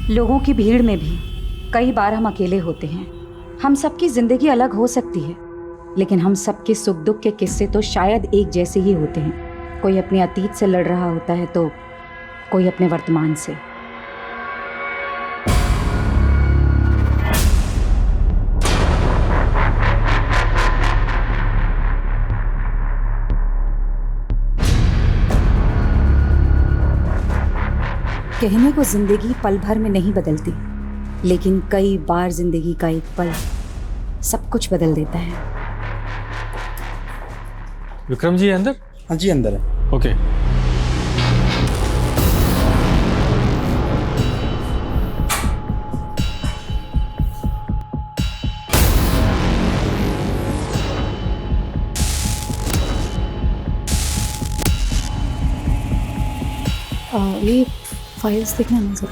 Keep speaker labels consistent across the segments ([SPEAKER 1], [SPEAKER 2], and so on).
[SPEAKER 1] लोगों की भीड़ में भी कई बार हम अकेले होते हैं। हम सबकी जिंदगी अलग हो सकती है, लेकिन हम सबके सुख दुख के किस्से तो शायद एक जैसे ही होते हैं। कोई अपने अतीत से लड़ रहा होता है तो कोई अपने वर्तमान से। कहने को जिंदगी पल भर में नहीं बदलती, लेकिन कई बार जिंदगी का एक पल सब कुछ बदल देता है।
[SPEAKER 2] विक्रम जी अंदर?
[SPEAKER 3] हाँ जी अंदर है।
[SPEAKER 2] ओके।
[SPEAKER 1] ये फाइल्स देखना ना सर।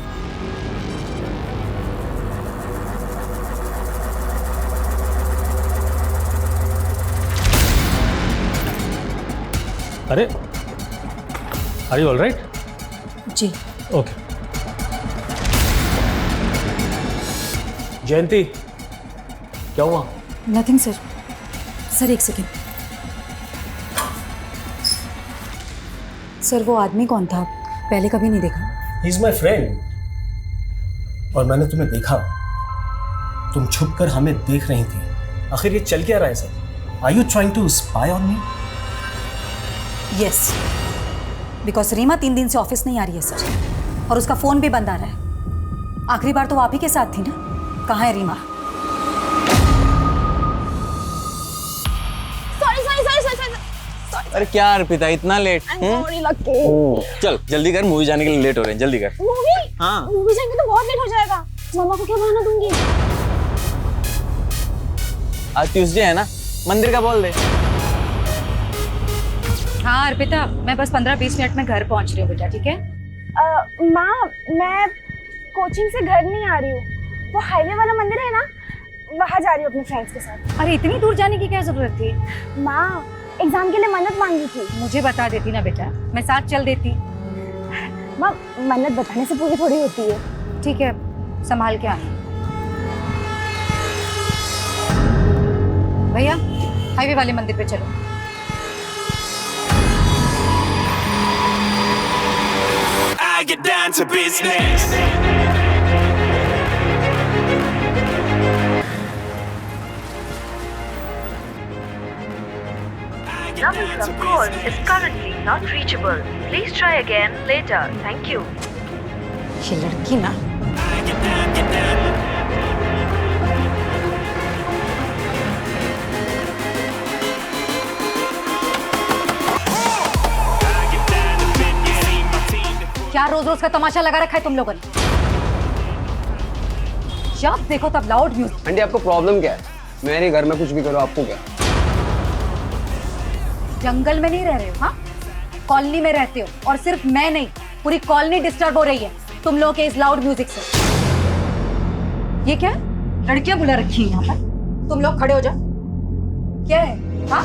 [SPEAKER 2] अरे, आर यू ऑल राइट?
[SPEAKER 1] जी
[SPEAKER 2] ओके।
[SPEAKER 3] जयंती, क्या हुआ?
[SPEAKER 1] Nothing sir. सर एक सेकेंड। सर वो आदमी कौन था? पहले कभी नहीं देखा।
[SPEAKER 3] He is my friend. और मैंने तुम्हें देखा, तुम छुप कर हमें देख रही थी। आखिर ये चल क्या रहा है sir? Are you trying to spy on me?
[SPEAKER 1] Yes, because Reema 3 दिन से ऑफिस नहीं आ रही है सर, और उसका फोन भी बंद आ रहा है। आखिरी बार तो आप ही के साथ थी ना? कहाँ है रीमा?
[SPEAKER 4] अरे क्या अर्पिता, इतना लेट? चल जल्दी कर, मूवी जाने के लिए लेट हो रहे हैं, जल्दी कर।
[SPEAKER 5] मूवी?
[SPEAKER 4] हाँ
[SPEAKER 5] मूवी जाएंगे तो बहुत लेट हो जाएगा। मम्मा को क्या बहाना दूंगी?
[SPEAKER 4] आज ट्यूसडे है ना, मंदिर का बोल दे।
[SPEAKER 1] हाँ अर्पिता, मैं बस 15-20 मिनट में घर पहुंच रही हूँ बेटा, ठीक है?
[SPEAKER 5] माँ, मैं कोचिंग से घर नहीं आ रही हूँ। वो हाईवे वाला मंदिर है ना, वहाँ जा रही हूँ अपने फ्रेंड्स के साथ।
[SPEAKER 1] अरे इतनी दूर जाने की क्या जरूरत थी?
[SPEAKER 5] माँ, एग्जाम के लिए मन्नत मांगी थी।
[SPEAKER 1] मुझे बता देती ना बेटा, मैं साथ चल देती।
[SPEAKER 5] माँ, मन्नत बताने से पूरी थोड़ी होती है।
[SPEAKER 1] ठीक है, संभाल के आना। भैया हाईवे वाले मंदिर पे चलो।
[SPEAKER 6] I get down to business.
[SPEAKER 7] Number you have called is currently not reachable. Please try again later. Thank you.
[SPEAKER 1] ये लड़की ना। क्या रोज रोज का तमाशा लगा रखा है तुम लोगों ने? जब देखो तब लाउड म्यूजिक।
[SPEAKER 4] आंटी आपको प्रॉब्लम क्या है? मेरे घर में कुछ भी करो, आपको क्या?
[SPEAKER 1] जंगल में नहीं रह रहे हो, हाँ? कॉलोनी में रहते हो, और सिर्फ मैं नहीं, पूरी कॉलोनी डिस्टर्ब हो रही है तुम लोगों के इस लाउड म्यूजिक से। ये क्या? लड़कियां बुला रखी हैं यहाँ पर। तुम लोग खड़े हो जाओ। क्या है? हाँ,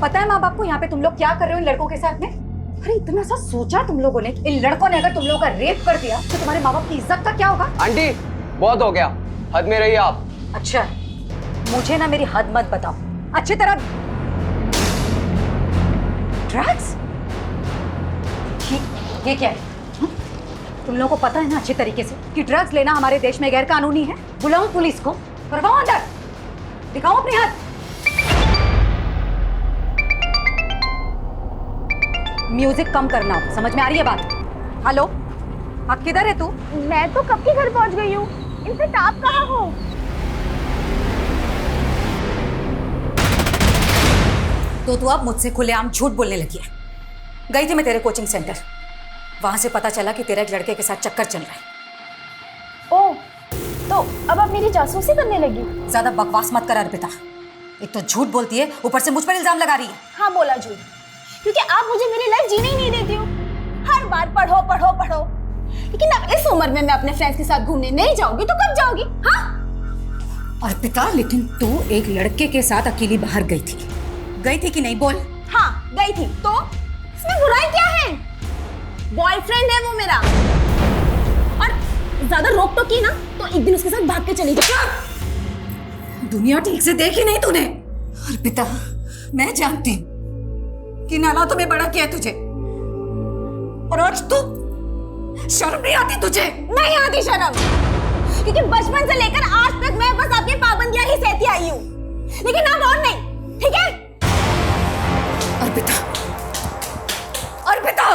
[SPEAKER 1] पता है माँ बाप को यहाँ पे तुम लोग क्या कर रहे हो इन लड़कों के साथ में? अरे इतना सा सोचा तुम लोगों ने? इन लड़कों ने अगर तुम लोगों का रेप कर दिया तो तुम्हारे माँ बाप की इज्जत का क्या होगा?
[SPEAKER 4] आंटी बहुत हो गया, हद में रहिए आप।
[SPEAKER 1] अच्छा, मुझे ना मेरी हद मत बताओ अच्छी तरह। ड्रग्स? ये क्या है? तुम लोगों को पता है ना अच्छे तरीके से कि ड्रग्स लेना हमारे देश में गैर कानूनी है। बुलाओ पुलिस को, करवाओ अंदर, दिखाओ अपने हाथ। म्यूजिक कम करना हो, समझ में आ रही है बात? हेलो, आप किधर है? तू?
[SPEAKER 5] मैं तो कब की घर पहुँच गई हूँ। इनफैक्ट आप कहाँ हो?
[SPEAKER 1] तो तू अब मुझसे खुलेआम झूठ बोलने लगी है। गई थी मैं तेरे कोचिंग सेंटर, वहां से पता चला कि तेरा एक लड़के के साथ चक्कर चल रहा है।
[SPEAKER 5] ओह, तो अब आप मेरी जासूसी करने लगी?
[SPEAKER 1] ज्यादा बकवास मत कर अर्पिता। एक तो झूठ बोलती है, ऊपर से मुझ पर इल्जाम लगा रही है।
[SPEAKER 5] हाँ बोला झूठ, क्योंकि आप मुझे मेरी लाइफ जीने ही नहीं देती हो। हर बार पढ़ो पढ़ो पढ़ो, लेकिन अब इस उम्र में मैं अपने फ्रेंड्स के साथ घूमने नहीं जाऊंगी तो कब जाओगी? हाँ
[SPEAKER 1] अर्पिता, लेकिन तू एक लड़के के साथ अकेली बाहर गई थी कि नहीं? बोल।
[SPEAKER 5] हाँ गई थी, तो इसमें बुराई क्या है? बॉयफ्रेंड है वो मेरा, और ज्यादा रोक तो की ना तो एक दिन उसके साथ भाग के चली जा।
[SPEAKER 1] दुनिया ठीक से देखी नहीं तूने। अर्पिता, मैं जानती हूँ कि नालातों में बड़ा किया तुझे, और आज तू शर्म नहीं आती तुझे?
[SPEAKER 5] नहीं आती शर्म, क्योंकि बचपन से लेकर आज तक मैं बस आपकी पाबंदियां ही सहती आई हूँ, लेकिन अब और नहीं, ठीक है?
[SPEAKER 1] अर्पिता, अर्पिता,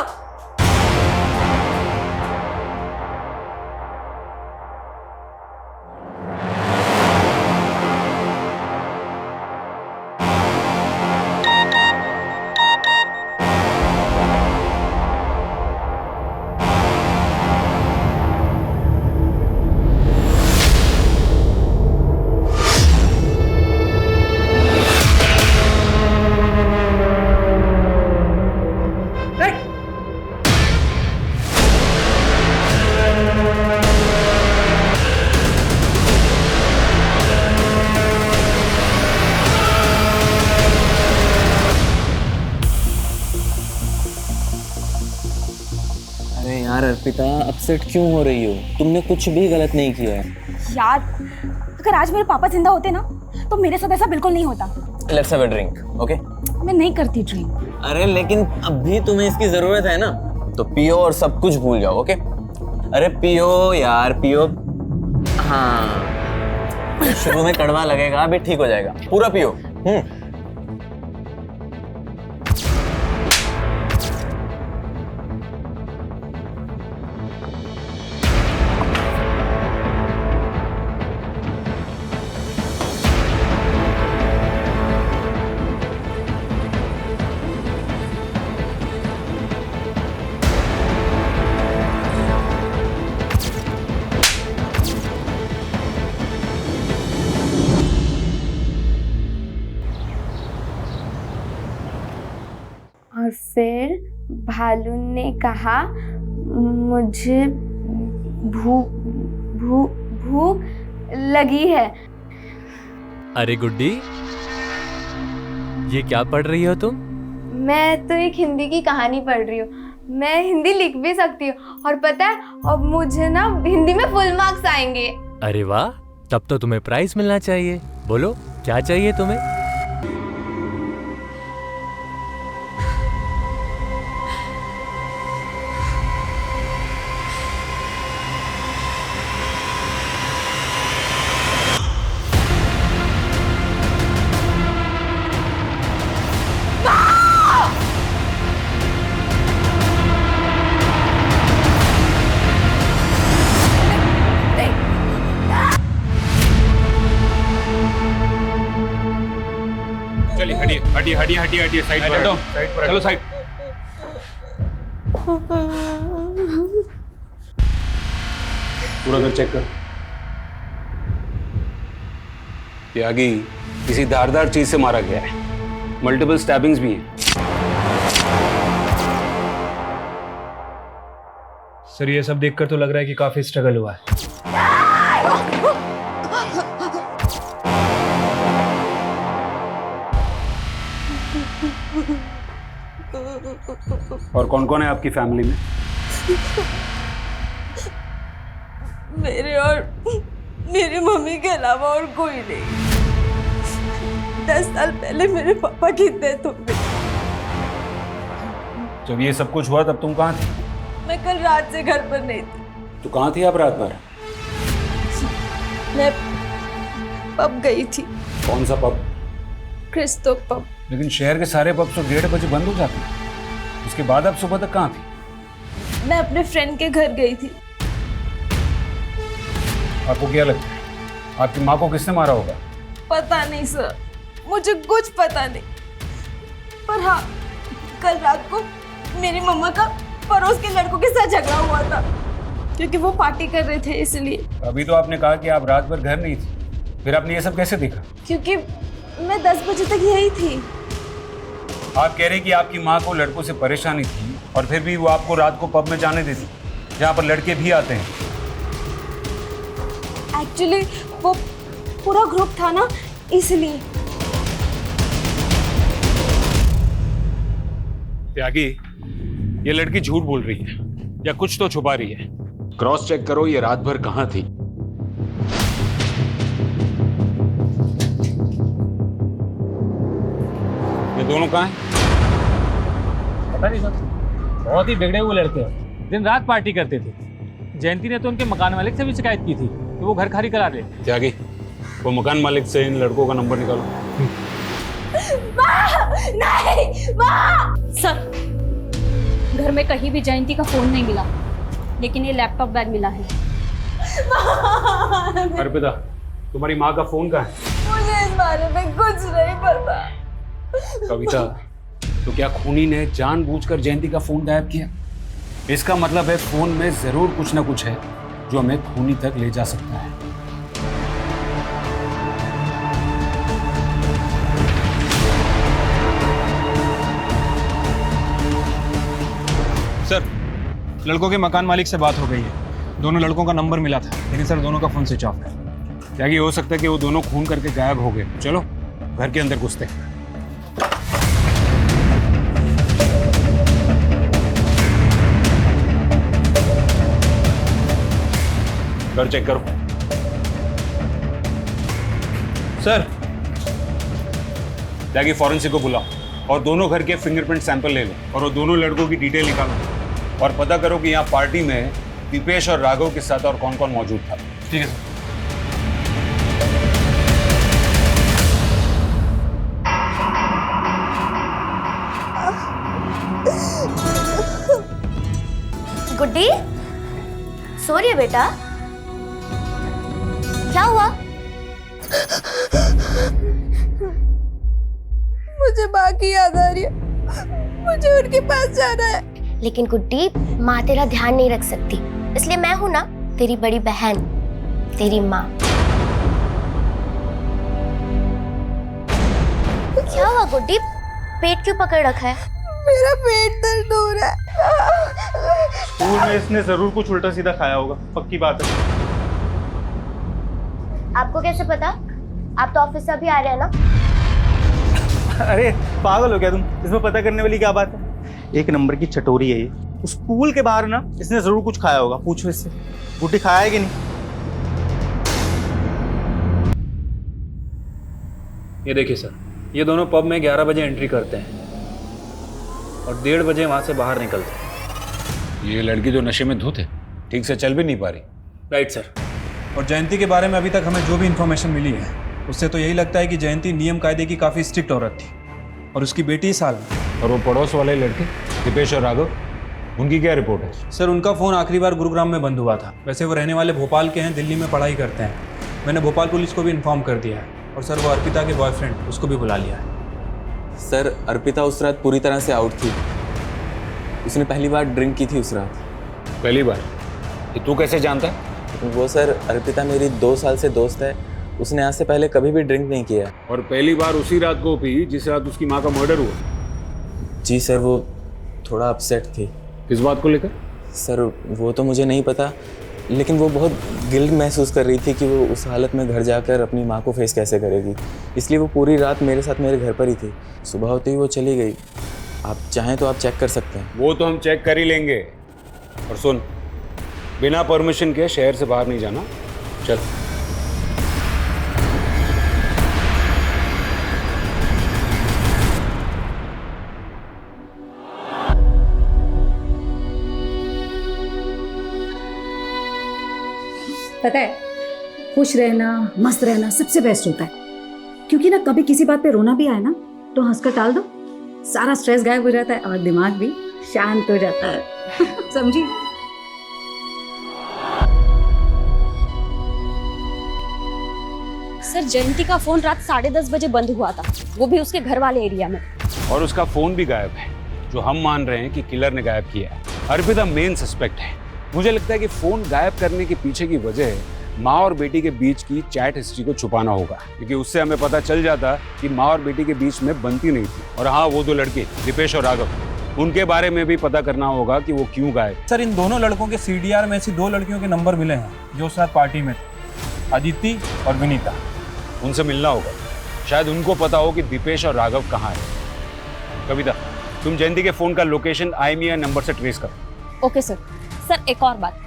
[SPEAKER 4] अरे यार अर्पिता, अपसेट क्यों हो रही हो? तुमने कुछ भी गलत नहीं किया है।
[SPEAKER 5] यार, अगर आज मेरे पापा जिंदा होते ना तो मेरे साथ ऐसा बिल्कुल नहीं होता।
[SPEAKER 4] Let's have a drink, okay?
[SPEAKER 5] मैं नहीं करती ड्रिंक।
[SPEAKER 4] अरे लेकिन अभी तुम्हें इसकी जरूरत है ना, तो पियो और सब कुछ भूल जाओ, ओके? अरे पियो यार, पियो। हाँ, शुरू में कड़वा लगेगा, अभी ठीक हो जाएगा। पूरा पियो।
[SPEAKER 8] और फिर भालू ने कहा, मुझे भूख लगी है।
[SPEAKER 9] अरे गुड्डी, ये क्या पढ़ रही हो तुम?
[SPEAKER 8] मैं तो एक हिंदी की कहानी पढ़ रही हूँ। मैं हिंदी लिख भी सकती हूँ, और पता है अब मुझे ना हिंदी में फुल मार्क्स आएंगे।
[SPEAKER 9] अरे वाह, तब तो तुम्हें प्राइज मिलना चाहिए। बोलो क्या चाहिए तुम्हें?
[SPEAKER 2] चलिए हटिए साइड पर चलो साइड। पूरा घर चेक कर। त्यागी किसी धारदार चीज से मारा गया है, मल्टीपल स्टैबिंग्स भी हैं।
[SPEAKER 3] सर ये सब देखकर तो लग रहा है कि काफी स्ट्रगल हुआ है।
[SPEAKER 2] और कौन कौन है आपकी फैमिली में?
[SPEAKER 8] मेरे और मेरी मम्मी के अलावा और कोई नहीं। 10 साल पहले मेरे पापा की डेथ हो गई।
[SPEAKER 2] जब ये सब कुछ हुआ तब तुम कहाँ थी?
[SPEAKER 8] मैं कल रात से घर पर नहीं थी।
[SPEAKER 2] तो कहाँ थी आप रात भर?
[SPEAKER 8] मैं पब गई थी।
[SPEAKER 2] कौन सा पब?
[SPEAKER 8] क्रिस्तो पब।
[SPEAKER 2] लेकिन शहर के सारे पब तो 1:30 बजे बंद हो जाते हैं। उसके बाद आप सुबह तक कहाँ थी?
[SPEAKER 8] मैं अपने फ्रेंड के घर गई थी।
[SPEAKER 2] आपको क्या लगता है आपकी माँ को किसने मारा होगा?
[SPEAKER 8] पता नहीं सर, मुझे कुछ पता नहीं। पर हाँ, कल रात को मेरी मम्मा का पड़ोस के लड़कों के साथ झगड़ा हुआ था, क्योंकि वो पार्टी कर रहे थे इसलिए।
[SPEAKER 2] अभी तो आपने कहा कि आप रात भर घर नहीं थी, फिर आपने ये सब कैसे देखा?
[SPEAKER 8] क्योंकि मैं 10 बजे तक यही थी।
[SPEAKER 2] आप कह रहे कि आपकी माँ को लड़कों से परेशानी थी और फिर भी वो आपको रात को पब में जाने देती जहाँ पर लड़के भी आते हैं।
[SPEAKER 8] एक्चुअली वो पूरा ग्रुप था ना, इसलिए।
[SPEAKER 2] त्यागी, ये लड़की झूठ बोल रही है या कुछ तो छुपा रही है। क्रॉस चेक करो ये रात भर कहाँ थी। ये दोनों कहाँ हैं?
[SPEAKER 10] पता नहीं सर, बहुत ही बिगड़े हुए लड़के हैं, दिन रात पार्टी करते थे। जयंती ने तो उनके मकान मालिक से भी शिकायत की थी कि वो घर खाली करा दे।
[SPEAKER 2] त्यागी, वो मकान मालिक से इन लड़कों का नंबर निकालो।
[SPEAKER 5] नहीं
[SPEAKER 8] सर, घर में कहीं भी जयंती का फोन नहीं मिला, लेकिन ये लैपटॉप बैग मिला है।
[SPEAKER 2] अर्पिता, तुम्हारी माँ का फोन कहाँ है?
[SPEAKER 8] मुझे इस बारे में कुछ नहीं पता।
[SPEAKER 2] कविता, तो क्या खूनी ने जानबूझकर जयंती का फोन गायब किया? इसका मतलब है फोन में जरूर कुछ ना कुछ है जो हमें खूनी तक ले जा सकता है।
[SPEAKER 11] सर, लड़कों के मकान मालिक से बात हो गई है। दोनों लड़कों का नंबर मिला था, लेकिन सर दोनों का फोन स्विच ऑफ है।
[SPEAKER 2] क्या कि हो सकता है कि वो दोनों खून करके गायब हो गए। चलो घर के अंदर घुसते हैं। घर चेक करो।
[SPEAKER 11] सर,
[SPEAKER 2] त्यागी, फॉरेंसिक को बुलाओ और दोनों घर के फिंगरप्रिंट सैंपल ले लो और वो दोनों लड़कों की डिटेल निकालो और पता करो कि यहाँ पार्टी में दीपेश और राघव के साथ और कौन कौन मौजूद था।
[SPEAKER 11] ठीक है सर।
[SPEAKER 5] गुड्डी, सो रही है बेटा? क्या हुआ?
[SPEAKER 8] मुझे माँ की याद आ रही है, मुझे उनके पास जाना है।
[SPEAKER 12] लेकिन गुड्डी, माँ तेरा ध्यान नहीं रख सकती, इसलिए मैं हूं ना, तेरी बड़ी बहन, तेरी माँ। क्या हुआ गुड्डी, पेट क्यों पकड़ रखा है?
[SPEAKER 8] मेरा पेट दर्द हो रहा है।
[SPEAKER 11] स्कूल में इसने जरूर कुछ उल्टा सीधा खाया होगा, पक्की बात है।
[SPEAKER 12] आपको कैसे पता? आप तो ऑफिस से अभी आ रहे हैं ना?
[SPEAKER 11] अरे पागल हो गया तुम, इसमें पता करने वाली क्या बात है? एक नंबर की चटोरी है ये। स्कूल के बाहर ना इसने जरूर कुछ खाया होगा, पूछो इससे। गुड्डी खाया है कि नहीं? ये देखिए सर, ये दोनों पब में 11 बजे एंट्री करते हैं और 1:30 बजे वहाँ से बाहर निकलते हैं।
[SPEAKER 2] ये लड़की जो नशे में धुत है, ठीक से चल भी नहीं पा रही।
[SPEAKER 11] Right sir. और जयंती के बारे में अभी तक हमें जो भी इन्फॉर्मेशन मिली है, उससे तो यही लगता है कि जयंती नियम कायदे की काफ़ी स्ट्रिक्ट औरत थी और उसकी बेटी साल में।
[SPEAKER 2] और वो पड़ोस वाले लड़के दीपेश और राघव, उनकी क्या रिपोर्ट है?
[SPEAKER 11] सर, उनका फ़ोन आखिरी बार गुरुग्राम में बंद हुआ था। वैसे वो रहने वाले भोपाल के हैं, दिल्ली में पढ़ाई करते हैं। मैंने भोपाल पुलिस को भी इन्फॉर्म कर दिया है। और सर, वो अर्पिता के बॉयफ्रेंड, उसको भी बुला लिया है।
[SPEAKER 4] सर, अर्पिता उस रात पूरी तरह से आउट थी। उसने पहली बार ड्रिंक की थी उस रात।
[SPEAKER 2] पहली बार? ये तू कैसे जानता है?
[SPEAKER 4] वो सर, अर्पिता मेरी 2 साल से दोस्त है। उसने आज से पहले कभी भी ड्रिंक नहीं किया।
[SPEAKER 2] और पहली बार उसी रात को पी जिस रात उसकी माँ का मर्डर हुआ?
[SPEAKER 4] जी सर, वो थोड़ा अपसेट थी।
[SPEAKER 2] किस बात को लेकर?
[SPEAKER 4] सर, वो तो मुझे नहीं पता, लेकिन वो बहुत गिल्ट महसूस कर रही थी कि वो उस हालत में घर जाकर अपनी माँ को फेस कैसे करेगी। इसलिए वो पूरी रात मेरे साथ मेरे घर पर ही थी। सुबह होते ही वो चली गई। आप चाहें तो आप चेक कर सकते हैं।
[SPEAKER 2] वो तो हम चेक कर ही लेंगे। और सुन, बिना परमिशन के शहर से बाहर नहीं जाना। चल।
[SPEAKER 1] पता है, खुश रहना, मस्त रहना सबसे बेस्ट होता है। क्योंकि ना कभी किसी बात पे रोना भी आए ना, तो हंसकर टाल दो, सारा स्ट्रेस गायब हो जाता है और दिमाग भी शांत हो जाता है। समझी?
[SPEAKER 8] सर, जयंती का फोन रात 10:30 बजे बंद हुआ था, वो भी उसके घर वाले एरिया में।
[SPEAKER 2] और उसका फोन भी गायब है, जो हम मान रहे हैं कि किलर ने गायब किया है। अर्पिता मेन सस्पेक्ट है। मुझे लगता है कि फोन गायब करने के पीछे की वजह माँ और बेटी के बीच की चैट हिस्ट्री को छुपाना होगा, क्योंकि उससे हमें पता चल जाता कि माँ और बेटी के बीच में बनती नहीं थी। और हाँ, वो 2 लड़के दीपेश और राघव, उनके बारे में भी पता करना होगा कि वो क्यों गायब।
[SPEAKER 11] सर, इन दोनों लड़कों के CDR में ऐसी 2 लड़कियों के नंबर मिले हैं जो उस रात पार्टी में थे, अदिति और विनीता।
[SPEAKER 2] उनसे मिलना होगा, शायद उनको पता हो कि दीपेश और राघव कहाँ है। कविता, तुम जयंती के फोन का लोकेशन IMEI नंबर से ट्रेस करो।
[SPEAKER 8] Okay sir. सर, एक और बात,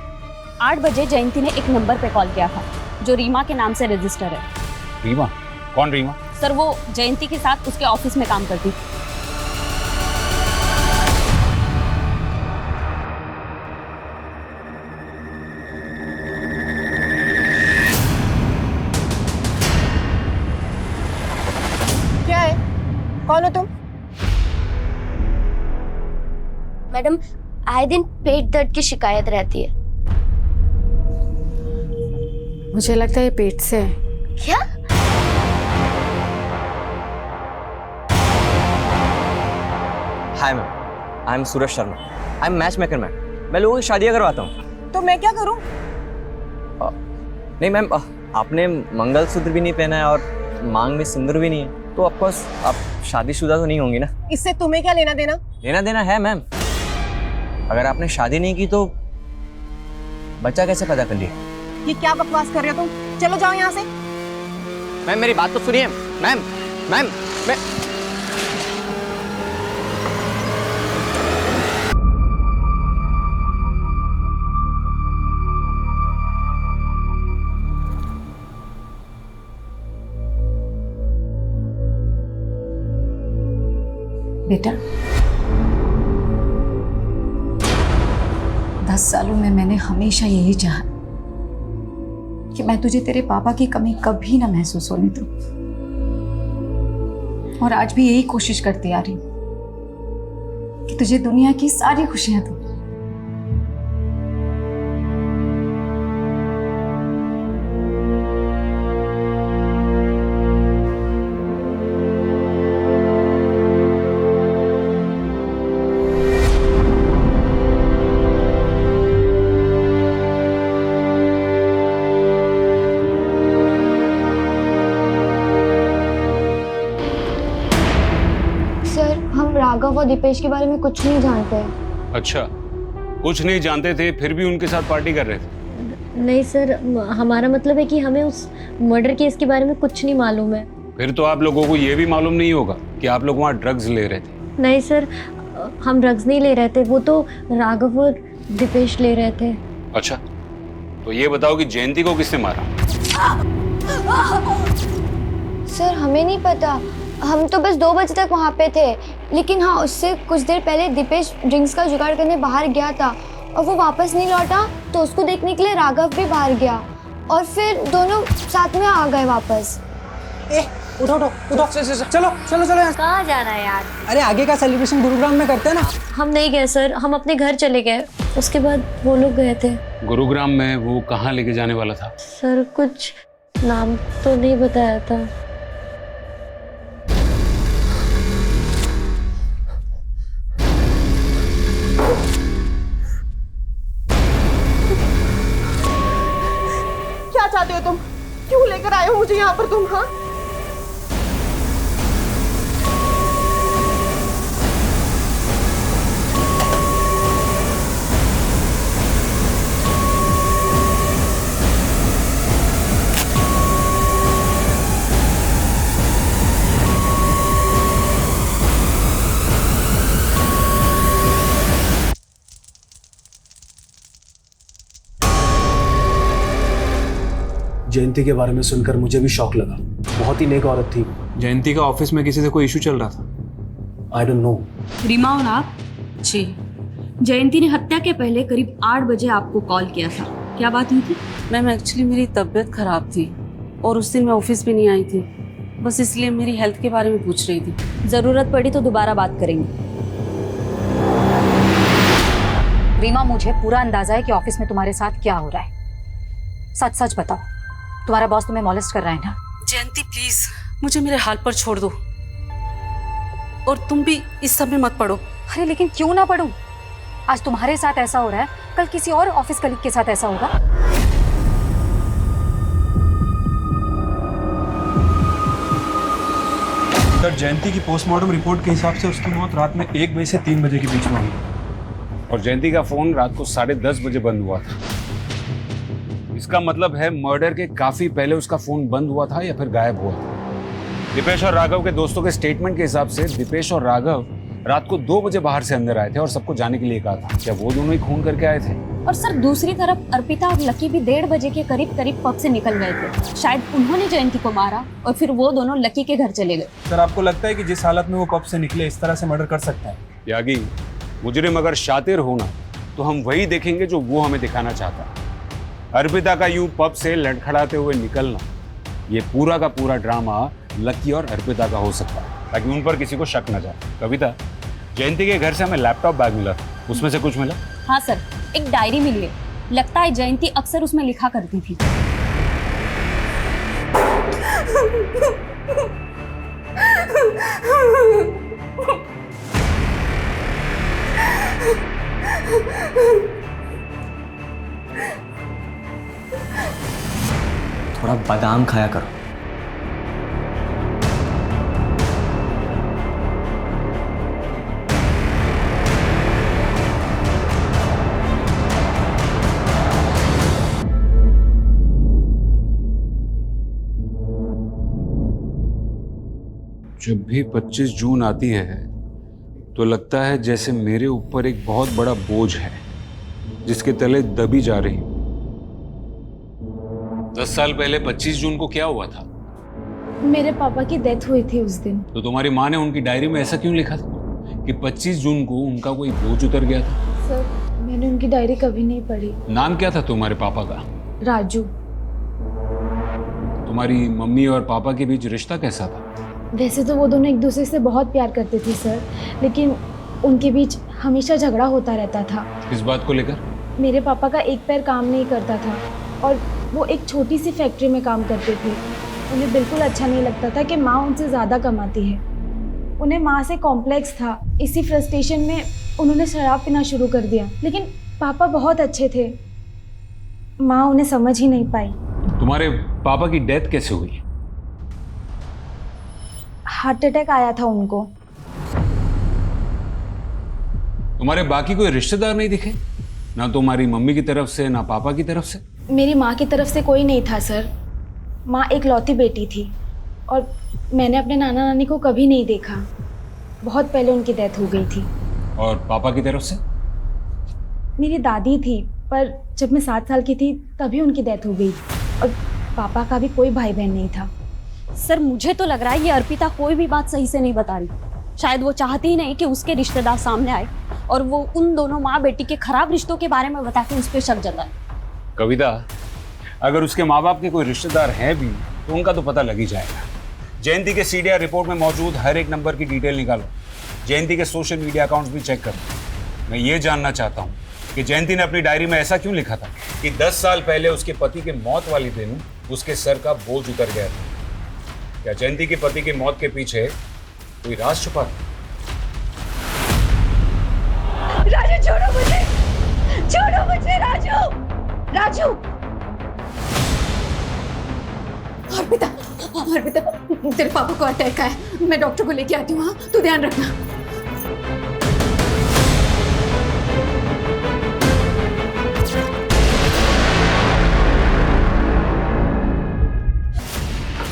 [SPEAKER 5] 8 बजे जयंती ने एक नंबर पे कॉल किया था जो रीमा के नाम से रजिस्टर है।
[SPEAKER 2] रीमा? कौन रीमा?
[SPEAKER 5] सर वो जयंती के साथ उसके ऑफिस में काम करती थी।
[SPEAKER 8] क्या है? कौन हो तुम?
[SPEAKER 12] मैडम, आए दिन पेट दर्द की शिकायत रहती है।
[SPEAKER 8] मुझे लगता है ये पेट से है।
[SPEAKER 12] क्या?
[SPEAKER 13] Hi ma'am, I am Suraj Sharma. I am match maker ma'am. मैं लोगों की शादियाँ करवाता हूँ।
[SPEAKER 8] तो मैं क्या करूं?
[SPEAKER 13] नहीं मैम, आपने मंगलसूत्र भी नहीं पहना है और मांग में सिंदूर भी नहीं है, तो ऑफकोर्स आप शादीशुदा तो नहीं होंगी ना।
[SPEAKER 8] इससे तुम्हें क्या लेना देना?
[SPEAKER 13] लेना देना है मैम। अगर आपने शादी नहीं की तो बच्चा कैसे पैदा कर लिया?
[SPEAKER 8] ये क्या बकवास कर रहे हो तुम? चलो जाओ यहाँ से।
[SPEAKER 13] मैम मेरी बात तो सुनिए। मैम मैम मैं
[SPEAKER 1] बेटा, 10 सालों में मैंने हमेशा यही चाहा कि मैं तुझे तेरे पापा की कमी कभी ना महसूस होने दूं, और आज भी यही कोशिश करती आ रही हूं कि तुझे दुनिया की सारी खुशियां दूं।
[SPEAKER 12] राघव और दीपेश के बारे में कुछ नहीं जानते हैं।
[SPEAKER 2] अच्छा, कुछ नहीं जानते थे फिर भी उनके साथ पार्टी कर रहे थे?
[SPEAKER 12] नहीं सर, हमारा मतलब है कि हमें उस मर्डर केस के बारे में कुछ नहीं मालूम है।
[SPEAKER 2] फिर तो आप लोगों को ये भी मालूम नहीं होगा कि आप लोग वहाँ ड्रग्स ले रहे थे?
[SPEAKER 12] नहीं सर, हम ड्रग्स नहीं ले रहे थे, वो तो राघव और दीपेश ले रहे थे।
[SPEAKER 2] अच्छा, तो ये बताओ कि जयंती को किसने मारा?
[SPEAKER 12] सर हमें नहीं पता, हम तो बस 2 बजे तक वहाँ पे थे, लेकिन हाँ उससे कुछ देर पहले दीपेश ड्रिंक्स का जुगाड़ करने बाहर गया था और वो वापस नहीं लौटा, तो उसको देखने के लिए राघव भी बाहर गया और फिर दोनों साथ में आ गए वापस।
[SPEAKER 14] उठो उठो उठो, चलो चलो चलो।
[SPEAKER 12] कहाँ जाना है यार?
[SPEAKER 14] अरे आगे का सेलिब्रेशन गुरुग्राम में करते हैं ना।
[SPEAKER 12] हम नहीं गए सर, हम अपने घर चले गए, उसके बाद वो लोग गए थे।
[SPEAKER 2] गुरुग्राम में वो कहाँ लेके जाने वाला था?
[SPEAKER 12] सर कुछ नाम तो नहीं बताया था।
[SPEAKER 8] क्या चाहते हो तुम? क्यों लेकर आए हो मुझे यहाँ पर तुम? हाँ,
[SPEAKER 3] जयंती के बारे में सुनकर मुझे भी शौक लगा। बहुत ही नेक औरत थी।
[SPEAKER 11] जयंती का ऑफिस में किसी से कोई इशू चल रहा था?
[SPEAKER 3] I don't know.
[SPEAKER 5] रीमा हो ना आप? जी। जयंती ने हत्या के पहले करीब 8 बजे आपको कॉल किया था, क्या बात हुई थी?
[SPEAKER 15] मैम एक्चुअली मेरी तबीयत खराब थी और उस दिन मैं ऑफिस भी नहीं आई थी, बस इसलिए मेरी हेल्थ के बारे में पूछ रही थी।
[SPEAKER 5] जरूरत पड़ी तो दोबारा बात करेंगे।
[SPEAKER 1] रीमा, मुझे पूरा अंदाजा है कि ऑफिस में तुम्हारे साथ क्या हो रहा है। सच सच बताओ, तुम्हारा बॉस तुम्हें मॉलेस्ट कर रहा है ना?
[SPEAKER 15] जयंती प्लीज मुझे मेरे हाल पर छोड़ दो, और तुम भी इस सब में मत पड़ो।
[SPEAKER 1] अरे लेकिन क्यों ना पढ़ूं? आज तुम्हारे साथ ऐसा हो रहा है, कल किसी और ऑफिस कलीग के साथ ऐसा होगा।
[SPEAKER 11] सर, जयंती की पोस्टमार्टम रिपोर्ट के हिसाब से उसकी मौत रात में 1 बजे से 3 बजे के बीच में हुई,
[SPEAKER 2] और जयंती का फोन रात को 10:30 बजे बंद हुआ था। इसका मतलब है मर्डर के काफी पहले उसका फोन बंद हुआ था या फिर गायब हुआ था। दीपेश और राघव के दोस्तों के स्टेटमेंट के हिसाब से दीपेश और राघव रात को 2 बजे बाहर से अंदर आए थे और सबको जाने के लिए कहा था। क्या वो दोनों ही खून करके आए थे?
[SPEAKER 15] और सर दूसरी तरफ अर्पिता और लकी भी 1:30 बजे के करीब पब से निकल गए थे। शायद उन्होंने जयंती को मारा और फिर वो दोनों लकी के घर चले गए।
[SPEAKER 11] सर आपको लगता है कि जिस हालत में वो पब से निकले इस तरह से मर्डर कर सकते हैं?
[SPEAKER 2] त्यागी, मुजरिम अगर शातिर हो ना तो हम वही देखेंगे जो वो हमें दिखाना चाहता है। अर्पिता का यूं पब से लड़खड़ाते हुए निकलना, ये पूरा का पूरा ड्रामा लकी और अर्पिता का हो सकता है, ताकि उन पर किसी को शक न जाए। कविता, जयंती के घर से हमें लैपटॉप बैग मिला, उसमें से कुछ मिला?
[SPEAKER 15] हाँ सर, एक डायरी मिली है। लगता है जयंती अक्सर उसमें लिखा करती थी।
[SPEAKER 13] थोड़ा बादाम खाया करो।
[SPEAKER 2] जब भी 25 जून आती है तो लगता है जैसे मेरे ऊपर एक बहुत बड़ा बोझ है जिसके तले दबी जा रही हूं। 10 साल पहले 25 जून को क्या हुआ था?
[SPEAKER 8] मेरे पापा की डेथ हुई थी उस दिन।
[SPEAKER 2] तो तुम्हारी माँ ने उनकी डायरी में ऐसा क्यों लिखा था कि 25 जून को उनका कोई बोझ उतर गया था?
[SPEAKER 8] सर मैंने उनकी डायरी कभी नहीं पढ़ी।
[SPEAKER 2] नाम क्या था तुम्हारे पापा का?
[SPEAKER 8] राजू।
[SPEAKER 2] तुम्हारी मम्मी और पापा के बीच रिश्ता कैसा था?
[SPEAKER 8] वैसे तो वो दोनों एक दूसरे से बहुत प्यार करते थे सर, लेकिन उनके बीच हमेशा झगड़ा होता रहता था।
[SPEAKER 2] किस बात को लेकर?
[SPEAKER 8] मेरे पापा का एक पैर काम नहीं करता था और वो एक छोटी सी फैक्ट्री में काम करते थे। उन्हें बिल्कुल अच्छा नहीं लगता था कि माँ उनसे ज़्यादा कमाती है। उन्हें माँ से कॉम्प्लेक्स था। इसी फ्रस्ट्रेशन में उन्होंने शराब पीना शुरू कर दिया। लेकिन पापा बहुत अच्छे थे, माँ उन्हें समझ ही नहीं पाई।
[SPEAKER 2] तुम्हारे पापा की डेथ कैसे हुई?
[SPEAKER 8] हार्ट अटैक आया था उनको।
[SPEAKER 2] तुम्हारे बाकी कोई रिश्तेदार नहीं दिखे? ना तुम्हारी मम्मी की तरफ से ना पापा की तरफ से?
[SPEAKER 8] मेरी माँ की तरफ से कोई नहीं था सर। माँ एक लौती बेटी थी और मैंने अपने नाना नानी को कभी नहीं देखा। बहुत पहले उनकी डेथ हो गई थी।
[SPEAKER 2] और पापा की तरफ से?
[SPEAKER 8] मेरी दादी थी, पर जब मैं 7 साल की थी तभी उनकी डेथ हो गई। और पापा का भी कोई भाई बहन नहीं था।
[SPEAKER 15] सर मुझे तो लग रहा है ये अर्पिता कोई भी बात सही से नहीं बता रही। शायद वो चाहती ही नहीं कि उसके रिश्तेदार सामने आए और वो उन दोनों माँ बेटी के खराब रिश्तों के बारे में बता के उस पर शक जताए।
[SPEAKER 2] कविता, अगर उसके माँ बाप के कोई रिश्तेदार हैं भी तो उनका तो पता लग ही जाएगा। जयंती के सीडीआर रिपोर्ट में मौजूद हर एक नंबर की डिटेल निकालो। जयंती के सोशल मीडिया अकाउंट्स भी चेक करो। मैं ये जानना चाहता हूँ कि जयंती ने अपनी डायरी में ऐसा क्यों लिखा था कि 10 साल पहले उसके पति के मौत वाले दिन उसके सर का बोझ उतर गया था। क्या जयंती के पति की मौत के पीछे कोई राज छुपा था?
[SPEAKER 1] राजू छोड़ो मुझे, छोड़ो मुझे राजू, राजू। अर्पिता, अर्पिता तेरे पापा को अटैक आया, मैं डॉक्टर को लेके आती हूँ। हाँ तू ध्यान रखना।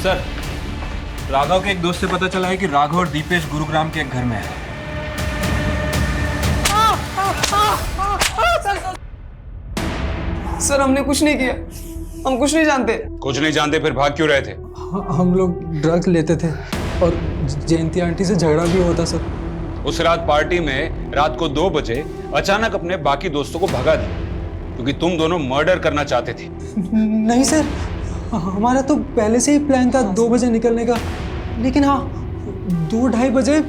[SPEAKER 11] सर, राघव के एक दोस्त से पता चला है कि राघव और दीपेश गुरुग्राम के एक घर में है।
[SPEAKER 14] सर हमने कुछ नहीं किया, हम कुछ नहीं जानते।
[SPEAKER 2] कुछ नहीं जानते फिर भाग क्यों रहे थे?
[SPEAKER 14] हम लोग ड्रग्स लेते थे और जयंती आंटी से झगड़ा भी होता सर।
[SPEAKER 2] उस रात पार्टी में रात को 2 बजे अचानक अपने बाकी दोस्तों को भगा दिया क्योंकि तुम दोनों मर्डर करना चाहते थे।
[SPEAKER 14] नहीं सर, हमारा तो पहले से ही प्लान था 2 बजे निकलने का। लेकिन हाँ, 2-2:30 बजे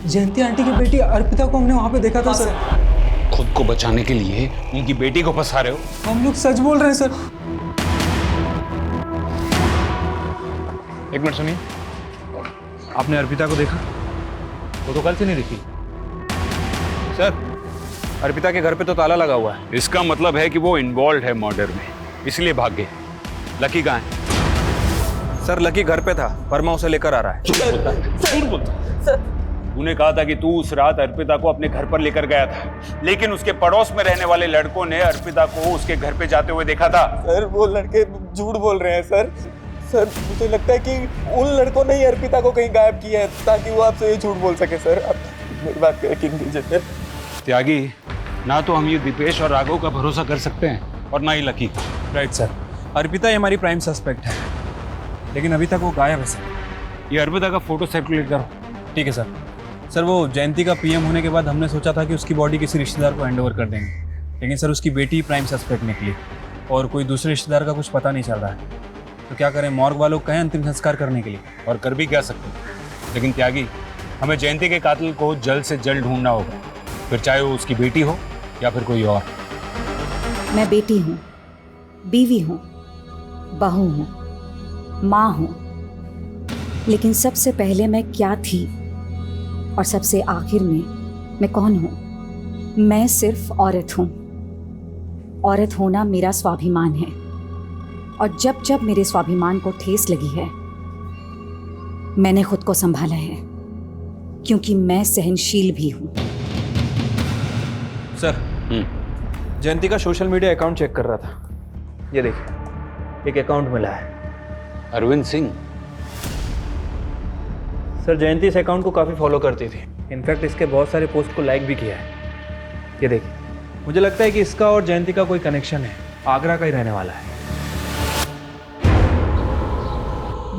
[SPEAKER 14] जयंती आंटी की बेटी अर्पिता को हमने वहाँ पे देखा था सर।
[SPEAKER 2] खुद को बचाने के लिए उनकी बेटी को फंसा रहे हो?
[SPEAKER 14] हम लोग सच बोल रहे हैं सर।
[SPEAKER 11] एक मिनट सुनिए, आपने अर्पिता को देखा?
[SPEAKER 10] वो तो कल से नहीं दिखी।
[SPEAKER 11] सर, अर्पिता के घर पे तो ताला लगा हुआ है।
[SPEAKER 2] इसका मतलब है कि वो इन्वॉल्व है मर्डर में, इसलिए भाग गए। लकी कहाँ है?
[SPEAKER 11] सर लकी घर पे था, वर्मा उसे लेकर आ रहा है।
[SPEAKER 2] झूठ बोलता। तूने कहा था कि तू उस रात अर्पिता को अपने घर पर लेकर गया था, लेकिन उसके पड़ोस में रहने वाले लड़कों ने अर्पिता को उसके घर पे जाते हुए देखा था।
[SPEAKER 4] सर वो लड़के झूठ बोल रहे हैं सर। सर मुझे लगता है कि उन लड़कों ने ही अर्पिता को कहीं गायब किया है ताकि वो आपसे ये झूठ बोल सके सर। मेरी बात यकीन कीजिए सर।
[SPEAKER 2] त्यागी, ना तो हम ये दीपेश और राघव का भरोसा कर सकते हैं और ना ही लकी का।
[SPEAKER 11] राइट सर, अर्पिता ही हमारी प्राइम सस्पेक्ट है, लेकिन अभी तक वो गायब है सर।
[SPEAKER 2] ये अर्पिता का फोटो सर्कुलेट करो।
[SPEAKER 11] ठीक है सर। सर वो जयंती का पीएम होने के बाद हमने सोचा था कि उसकी बॉडी किसी रिश्तेदार को हैंड ओवर कर देंगे, लेकिन सर उसकी बेटी प्राइम सस्पेक्ट निकली और कोई दूसरे रिश्तेदार का कुछ पता नहीं चल रहा है। तो क्या करें, मॉर्ग वालों को कहें अंतिम संस्कार करने के लिए।
[SPEAKER 2] और कर भी क्या सकते हैं, लेकिन त्यागी हमें जयंती के कातिल को जल्द से जल्द ढूंढना होगा, फिर चाहे वो उसकी बेटी हो या फिर कोई और।
[SPEAKER 1] मैं बेटी हूँ, बीवी हूँ, बहू हूँ, माँ हूँ, लेकिन सबसे पहले मैं क्या थी और सबसे आखिर में मैं कौन हूँ? मैं सिर्फ औरत हूँ। औरत होना मेरा स्वाभिमान है, और जब जब मेरे स्वाभिमान को ठेस लगी है मैंने खुद को संभाला है, क्योंकि मैं सहनशील भी हूँ।
[SPEAKER 11] सर, जयंती का सोशल मीडिया अकाउंट चेक कर रहा था। ये देखिए, एक अकाउंट मिला है।
[SPEAKER 2] अरविंद सिंह।
[SPEAKER 11] सर जयंती इस अकाउंट को काफ़ी फॉलो करती थी, इनफैक्ट इसके बहुत सारे पोस्ट को लाइक भी किया है। ये देखिए, मुझे लगता है कि इसका और जयंती का कोई कनेक्शन है, आगरा का ही रहने वाला है।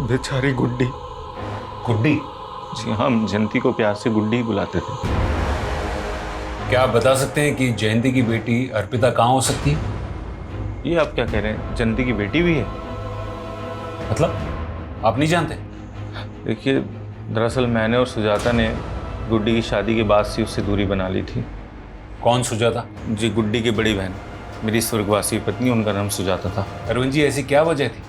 [SPEAKER 4] बेचारी गुड्डी।
[SPEAKER 2] गुड्डी?
[SPEAKER 4] जी हाँ, हम जयंती को प्यार से गुड्डी ही बुलाते थे।
[SPEAKER 2] क्या आप बता सकते हैं कि जयंती की बेटी अर्पिता कहाँ हो सकती है?
[SPEAKER 4] ये आप क्या कह रहे हैं, जयंती की बेटी भी है?
[SPEAKER 2] मतलब आप नहीं जानते?
[SPEAKER 4] देखिए, दरअसल मैंने और सुजाता ने गुड्डी की शादी के बाद से उससे दूरी बना ली थी।
[SPEAKER 2] कौन सुजाता?
[SPEAKER 4] जी, गुड्डी की बड़ी बहन, मेरी स्वर्गवासी पत्नी, उनका नाम सुजाता था।
[SPEAKER 2] अरविंद जी, ऐसी क्या वजह थी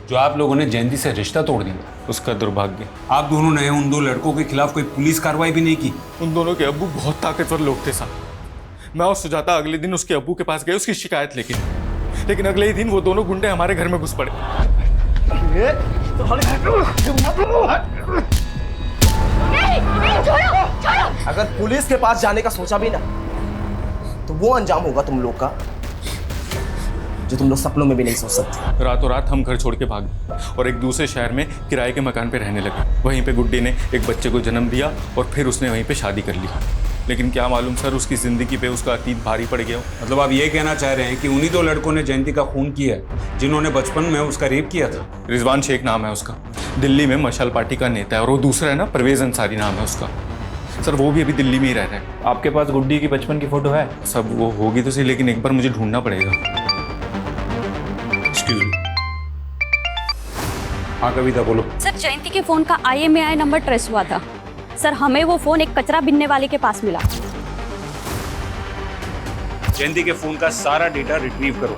[SPEAKER 2] जो आप लोगों ने जयंती से रिश्ता तोड़ दिया?
[SPEAKER 4] उसका दुर्भाग्य।
[SPEAKER 2] आप दोनों ने उन दो लड़कों के खिलाफ कोई पुलिस कार्रवाई भी नहीं की?
[SPEAKER 4] उन दोनों के अब्बू बहुत ताकतवर लोग थे साहब। मैं और सुजाता अगले दिन उसके अब्बू के पास गए उसकी शिकायत लेकिन अगले ही दिन वो दोनों गुंडे हमारे घर में घुस पड़े।
[SPEAKER 16] अगर पुलिस के पास जाने का सोचा भी ना, तो वो अंजाम होगा तुम लोग का जो तुम लोग सपनों में भी नहीं सोच सकते।
[SPEAKER 4] रातों रात हम घर छोड़ के भागे और एक दूसरे शहर में किराए के मकान पे रहने लगे। वहीं पे गुड्डी ने एक बच्चे को जन्म दिया और फिर उसने वहीं पे शादी कर ली। लेकिन क्या मालूम सर, उसकी ज़िंदगी पे उसका अतीत भारी पड़ गया।
[SPEAKER 2] मतलब आप ये कहना चाह रहे हैं कि उन्हीं दो लड़कों ने जयंती का खून किया है जिन्होंने बचपन में उसका रेप किया था?
[SPEAKER 4] रिजवान शेख नाम है उसका, दिल्ली में मशाल पार्टी का नेता है। और वो दूसरा है ना, परवेज अंसारी नाम है उसका। सर वो भी अभी दिल्ली में ही रह रहा है।
[SPEAKER 11] आपके पास गुड्डी की बचपन की फोटो है?
[SPEAKER 4] सब वो होगी तो सही, लेकिन एक बार मुझे ढूंढना पड़ेगा।
[SPEAKER 2] हाँ कविता बोलो।
[SPEAKER 15] सर जयंती के फोन का IMEI नंबर ट्रेस हुआ था। सर हमें वो फोन एक कचरा बिनने वाले के पास मिला।
[SPEAKER 2] जयंती के फोन का सारा डेटा रिट्रीव करो।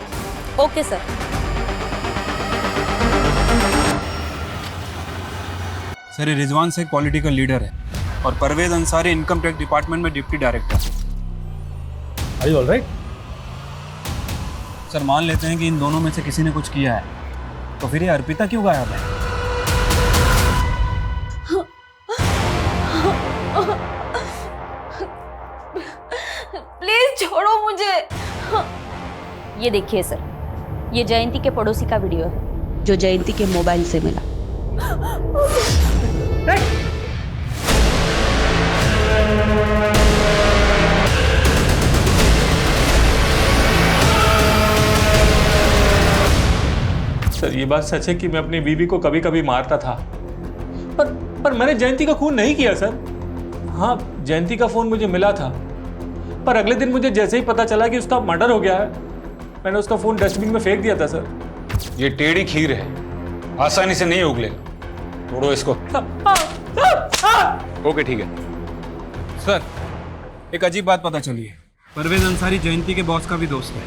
[SPEAKER 15] Okay sir.
[SPEAKER 11] सर ये रिजवान शेख पॉलिटिकल लीडर है और Parvez Ansari income tax department में deputy director. Are you all right? Sir मान लेते हैं कि इन दोनों में से किसी ने कुछ किया है, तो फिर ये अर्पिता क्यों गायब है?
[SPEAKER 15] प्लीज छोड़ो मुझे। ये देखिए सर, ये जयंती के पड़ोसी का वीडियो है जो जयंती के मोबाइल से मिला।
[SPEAKER 11] सर ये बात सच है कि मैं अपनी बीवी को कभी कभी मारता था, पर मैंने जयंती का खून नहीं किया सर। हाँ, जयंती का फोन मुझे मिला था, पर अगले दिन मुझे जैसे ही पता चला कि उसका मर्डर हो गया है, मैंने उसका फोन डस्टबिन में फेंक दिया था सर।
[SPEAKER 2] ये टेढ़ी खीर है, आसानी से नहीं उगलेगा, तोड़ो इसको। ओके ठीक है।
[SPEAKER 11] सर एक अजीब बात पता चली है, परवेज अंसारी जयंती के बॉस का भी दोस्त है।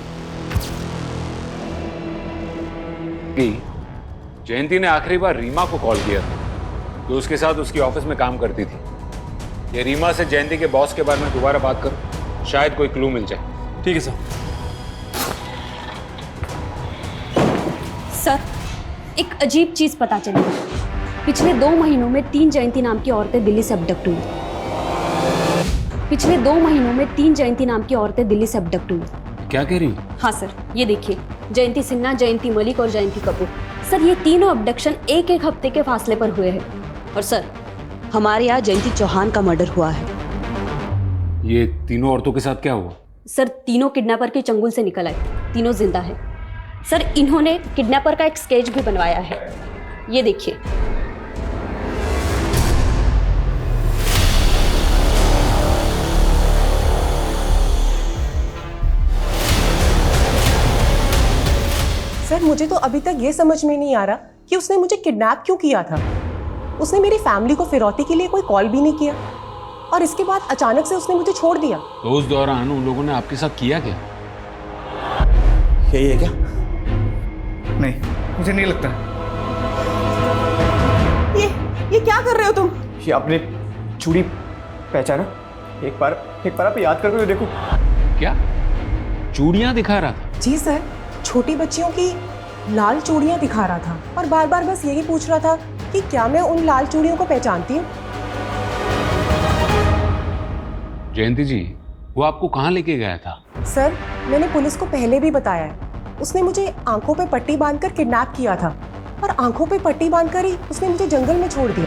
[SPEAKER 2] जयंती ने आखिरी बार रीमा को कॉल किया था, जो उसके साथ उसकी ऑफिस में काम करती थी। ये रीमा से जयंती के बॉस के बारे में दोबारा बात करो, शायद कोई क्लू मिल जाए।
[SPEAKER 11] ठीक है सर।
[SPEAKER 15] सर एक अजीब चीज पता चली। पिछले 2 महीनों में 3 जयंती नाम की औरतें दिल्ली से अबडक्ट हुई। पिछले 2 महीनों में 3 जयंती नाम की औरतें दिल्ली से अबडक्ट हुई।
[SPEAKER 2] क्या कह रही?
[SPEAKER 15] हाँ सर, ये देखिए, जयंती सिन्हा, जयंती मलिक और जयंती कपूर। सर ये तीनों अबडक्शन एक हफ्ते के फासले पर हुए हैं। और सर हमारे यहाँ जयंती चौहान का मर्डर हुआ है।
[SPEAKER 2] ये तीनों औरतों के साथ क्या हुआ?
[SPEAKER 15] सर तीनों किडनैपर के चंगुल से निकल आए, तीनों जिंदा है। सर इन्होंने किडनैपर का एक स्केच भी बनवाया है, ये देखिए।
[SPEAKER 17] सर मुझे तो अभी तक ये समझ में नहीं आ रहा कि उसने मुझे किडनैप क्यों किया था। उसने मेरी फैमिली को फिरौती के लिए कोई कॉल भी नहीं किया और इसके बाद अचानक से उसने मुझे छोड़ दिया।
[SPEAKER 2] तो उस दौरान उन लोगों ने आपके साथ किया क्या?
[SPEAKER 16] यही है क्या?
[SPEAKER 18] नहीं, मुझे नहीं लगता।
[SPEAKER 17] ये क्या कर रहे हो तुम?
[SPEAKER 16] ये आपने चूड़ी पहचाना? एक बार आप याद करके देखो।
[SPEAKER 2] क्या चूड़ियां दिखा रहा था?
[SPEAKER 17] जी सर, छोटी बच्चियों की लाल चूड़ियां दिखा रहा था और बार बार बस यही पूछ रहा था कि क्या मैं उन लाल चूड़ियों को पहचानती हूँ।
[SPEAKER 2] जयंती जी, वो आपको कहाँ लेके गया था?
[SPEAKER 17] सर मैंने पुलिस को पहले भी बताया है, उसने मुझे आंखों पे पट्टी बांधकर किडनैप किया था और आंखों पे पट्टी बांधकर ही उसने मुझे जंगल में छोड़ दिया।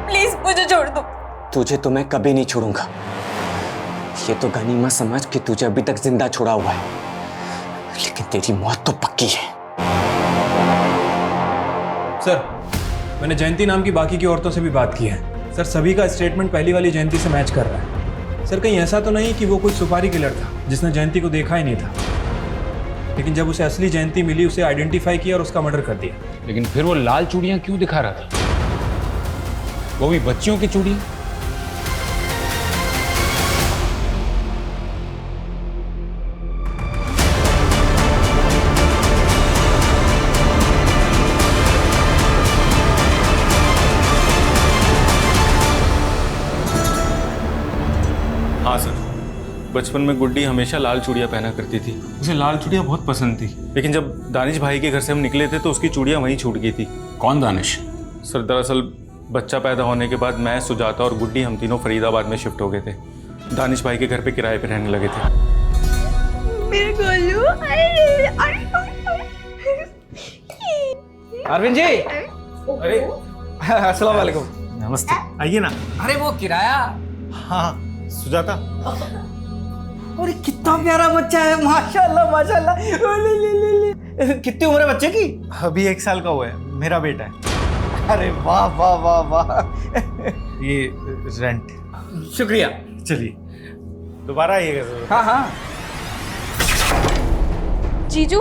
[SPEAKER 8] प्लीज मुझे छोड़ दो।
[SPEAKER 13] तुझे तो मैं कभी नहीं छोड़ूंगा। ये तो गनीमत समझ कि तुझे अभी तक जिंदा छोड़ा हुआ है, लेकिन तेरी मौत तो पक्की है।
[SPEAKER 14] सर मैंने जयंती नाम की बाकी की औरतों से भी बात की है। सर सभी का स्टेटमेंट पहली वाली जयंती से मैच कर रहा है। सर कहीं ऐसा तो नहीं कि वो कोई सुपारी किलर था जिसने जयंती को देखा ही नहीं था, लेकिन जब उसे असली जयंती मिली उसे आइडेंटिफाई किया और उसका मर्डर कर दिया।
[SPEAKER 2] लेकिन फिर वो लाल चूड़ियां क्यों दिखा रहा था? वो भी बच्चियों की चूड़ियां?
[SPEAKER 11] हाँ सर, बचपन में गुड्डी हमेशा लाल चूड़ियाँ पहना करती थी। उसे लाल चूड़ियाँ बहुत पसंद थी, लेकिन जब दानिश भाई के घर से हम निकले थे तो उसकी चूड़ियाँ वहीं छूट गई थी।
[SPEAKER 2] कौन दानिश?
[SPEAKER 11] सर दरअसल बच्चा पैदा होने के बाद मैं, सुजाता और गुड्डी हम तीनों फरीदाबाद में शिफ्ट हो गए थे। दानिश भाई के घर पे किराए पे रहने लगे थे।
[SPEAKER 8] मेरे गोलू,
[SPEAKER 18] अरविंद जी, अरे अस्सलाम वालेकुम।
[SPEAKER 11] नमस्ते।
[SPEAKER 18] आइए ना। अरे वो किराया। हाँ सुजाता।
[SPEAKER 19] अरे कितना प्यारा बच्चा है, माशाल्लाह माशाल्लाह। ले ले ले ले। कितनी उम्र है बच्चे की?
[SPEAKER 18] अभी 1 साल का हुआ है, मेरा बेटा है।
[SPEAKER 19] अरे वाह वाह वाह वाह।
[SPEAKER 18] ये रेंट।
[SPEAKER 19] शुक्रिया।
[SPEAKER 18] चलिए दोबारा आइएगा जरूर।
[SPEAKER 19] हाँ हाँ।
[SPEAKER 8] जीजू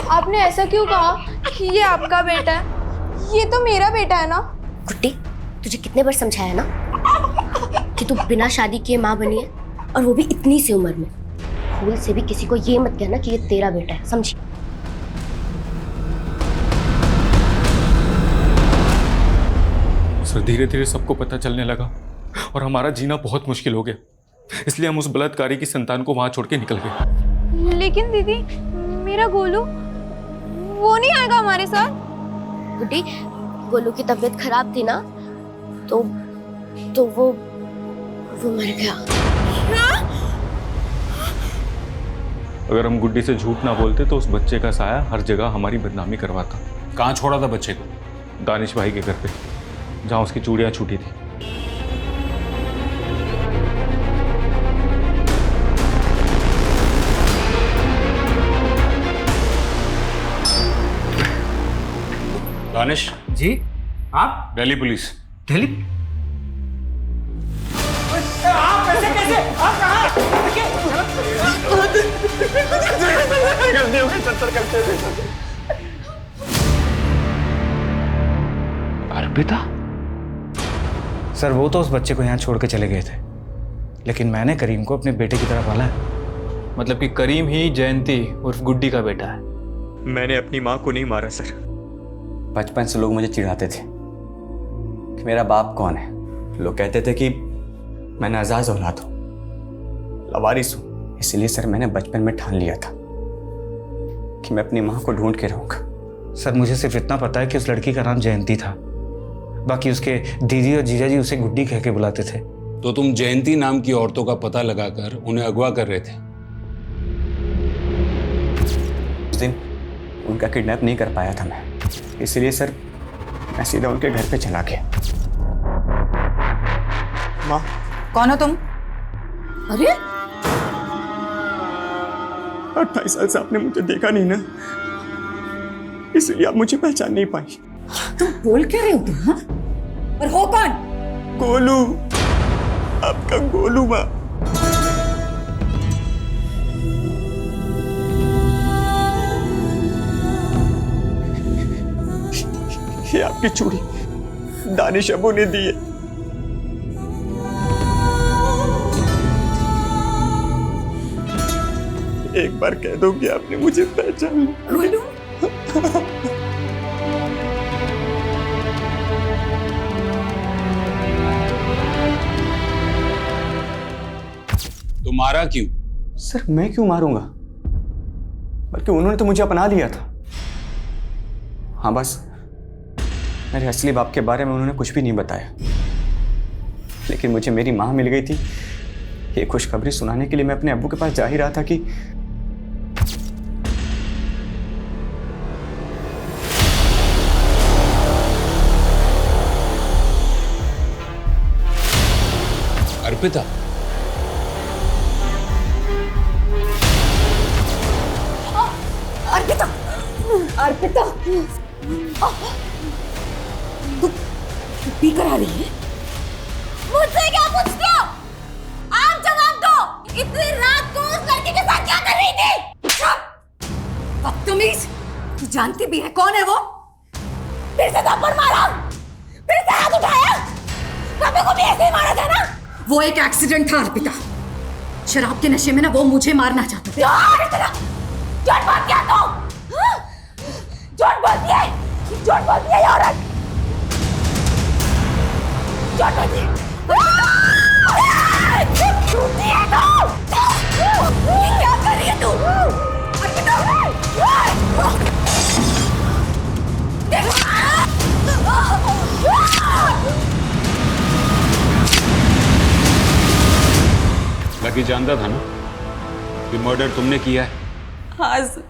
[SPEAKER 8] आपने ऐसा क्यों कहा कि ये आपका बेटा है? ये तो मेरा बेटा है ना।
[SPEAKER 20] गुड्डी तुझे कितने बार समझाया ना कि तू बिना शादी किए माँ बनी है, और वो भी इतनी सी उम्र में। भूल से भी किसी को ये मत कहना कि ये तेरा बेटा है, समझी?
[SPEAKER 11] सर धीरे धीरे सबको पता चलने लगा और हमारा जीना बहुत मुश्किल हो गया, इसलिए हम उस बलात्कारी की संतान को वहां छोड़ के निकल गए।
[SPEAKER 8] लेकिन दीदी मेरा गोलू वो नहीं आएगा हमारे साथ?
[SPEAKER 20] गुड्डी गोलू की तबीयत खराब थी ना, तो वो मर गया।
[SPEAKER 11] अगर हम गुड्डी से झूठ ना बोलते तो उस बच्चे का साया हर जगह हमारी बदनामी करवाता।
[SPEAKER 2] कहाँ छोड़ा था बच्चे को?
[SPEAKER 11] दानिश भाई के घर पे, जहाँ उसकी चूड़ियाँ छूटी थी।
[SPEAKER 2] दानिश
[SPEAKER 18] जी, आप?
[SPEAKER 2] दिल्ली पुलिस।
[SPEAKER 18] दिल्ली? आप कैसे आप कहाँ?
[SPEAKER 16] गलती हो गई सर, करते
[SPEAKER 2] अर्पिता?
[SPEAKER 18] सर वो तो उस बच्चे को यहाँ छोड़ के चले गए थे, लेकिन मैंने करीम को अपने बेटे की तरह पाला है।
[SPEAKER 4] मतलब कि करीम ही जयंती उर्फ गुड्डी का बेटा है?
[SPEAKER 11] मैंने अपनी माँ को नहीं मारा सर।
[SPEAKER 13] बचपन से लोग मुझे चिढ़ाते थे कि मेरा बाप कौन है। लोग कहते थे कि मैं नाजायज औलाद हूँ, लवारिस हूँ। इसलिए सर मैंने बचपन में ठान लिया था कि मैं अपनी माँ को ढूंढ के रहूँगा।
[SPEAKER 18] सर मुझे सिर्फ इतना पता है कि उस लड़की का नाम जयंती था, बाकी उसके दीदी और जीजा जी उसे गुड्डी कह के बुलाते थे।
[SPEAKER 2] तो तुम जयंती नाम की औरतों का पता लगाकर उन्हें अगवा कर रहे थे?
[SPEAKER 13] उस दिन उनका किडनैप नहीं कर पाया था मैं, इसलिए सर मैं सीधा उनके घर पे चला गया। माँ।
[SPEAKER 1] कौन हो तुम? अरे
[SPEAKER 13] 28 साल से आपने मुझे देखा नहीं ना, इसलिए आप मुझे पहचान नहीं पाई।
[SPEAKER 1] तुम बोल क्या रहे हो तुम? हाँ? और हो कौन?
[SPEAKER 13] गोलू, आपका गोलू। माँ, ये आपकी चूड़ी दानिश अबू ने दी है। एक बार कह दो कि आपने मुझे पहचान
[SPEAKER 1] गोलू।
[SPEAKER 2] तो मारा क्यों?
[SPEAKER 13] सर मैं क्यों मारूंगा, बल्कि उन्होंने तो मुझे अपना लिया था। हाँ बस मेरे असली बाप के बारे में उन्होंने कुछ भी नहीं बताया, लेकिन मुझे मेरी माँ मिल गई थी। ये खुशखबरी सुनाने के लिए मैं अपने अब्बू के पास जा ही रहा था कि
[SPEAKER 2] अर्पिता।
[SPEAKER 1] अर्पिता, अर्पिता, तू पी कर आ रही है?
[SPEAKER 5] मुझसे क्या पूछते हो? आप जवाब दो। इतनी रात को उस लड़के के साथ क्या कर रही थी?
[SPEAKER 1] चुप! बदतमीज! तू जानती भी है कौन है वो?
[SPEAKER 5] फिर से थप्पड़ मारा, फिर से हाथ उठाया। कभी को भी ऐसे ही मारा था ना?
[SPEAKER 1] वो एक एक्सीडेंट था अर्पिता। शराब के नशे में ना वो मुझे मारना चाहता था।
[SPEAKER 5] झूठ बोल क्या तो? झूठ बोलती है, झूठ बोलती है ये औरत, झूठ बोलती है। झूठी है तू। ये क्या कर रही है तू? अर्पिता,
[SPEAKER 2] लकी जानता था ना कि मर्डर तुमने किया है?
[SPEAKER 8] हाँ सर,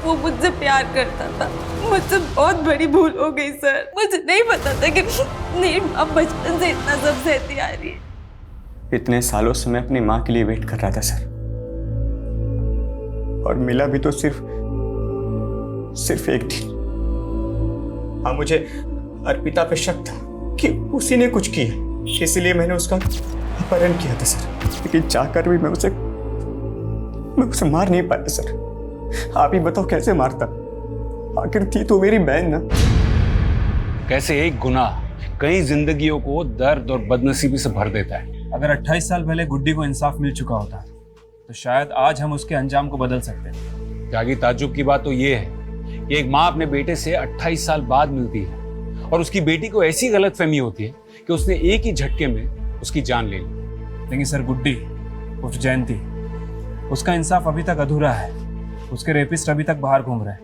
[SPEAKER 8] वो मुझसे प्यार करता था। मुझसे बहुत बड़ी भूल हो गई सर। मुझे नहीं पता था कि मेरी माँ बचपन से इतना सब सहती आ रही है।
[SPEAKER 13] इतने सालों से मैं अपनी माँ के लिए वेट कर रहा था सर, और मिला भी तो सिर्फ एक दिन। हाँ मुझे अर्पिता पे शक था कि उसी ने कुछ किया, इसलिए मैंने उसका अपहरण किया था सर। लेकिन चाहकर भी मैं उसे मार नहीं पाया सर। आप ही बताओ कैसे मारता? आखिर थी तो मेरी बहन ना।
[SPEAKER 2] कैसे एक गुनाह कई जिंदगियों को दर्द और बदनसीबी से भर देता है।
[SPEAKER 14] अगर 28 साल पहले गुड्डी को इंसाफ मिल चुका होता तो शायद आज हम उसके अंजाम को बदल सकते हैं।
[SPEAKER 2] त्यागी, ताज्जुब की बात तो ये है कि एक माँ अपने बेटे से 28 साल बाद मिलती है और उसकी बेटी को ऐसी गलतफहमी होती है कि उसने एक ही झटके में उसकी जान ले ली।
[SPEAKER 14] लेकिन सर गुड्डी उर्फ जयंती, उसका इंसाफ अभी तक अधूरा है। उसके रेपिस्ट अभी तक बाहर घूम रहे हैं।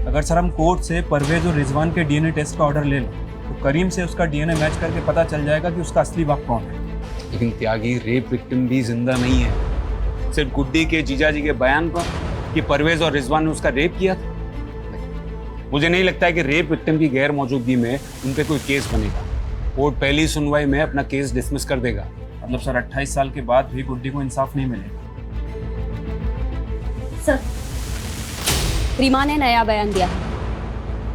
[SPEAKER 14] अगर सर हम कोर्ट से परवेज और रिजवान के डीएनए टेस्ट का ऑर्डर ले लें तो करीम से उसका डीएनए मैच करके पता चल जाएगा कि उसका असली बाप कौन है।
[SPEAKER 2] लेकिन त्यागी, रेप विक्टिम भी जिंदा नहीं है। सिर्फ गुड्डी के जीजा जी के बयान पर कि परवेज और रिजवान ने उसका रेप किया था, मुझे नहीं लगता है कि रेप विक्टिम की गैर मौजूदगी में उन पे कोई केस बनेगा। कोर्ट पहली सुनवाई में अपना केस डिसमिस कर देगा।
[SPEAKER 14] मतलब सर 28 साल के बाद भी गुड्डी को इंसाफ नहीं मिलेगा।
[SPEAKER 15] सर, रीमा ने नया बयान दिया है।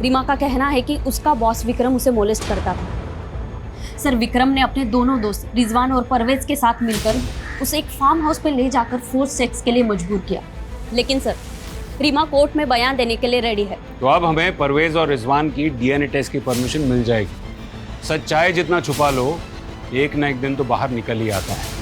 [SPEAKER 15] रीमा का कहना है कि उसका बॉस विक्रम उसे मोलेस्ट करता था। सर, विक्रम ने अपने दोनों दोस्त रिजवान और परवेज के साथ मिलकर उसे एक फार्म हाउस पे ले जाकर फोर्स सेक्स के लिए मजबूर किया। लेकिन सर, रीमा कोर्ट में बयान देने के लिए रेडी है।
[SPEAKER 2] तो अब हमें परवेज और रिजवान की डीएनए टेस्ट की परमिशन मिल जाएगी। सच्चाई जितना छुपा लो, एक ना एक दिन तो बाहर निकल ही आता है।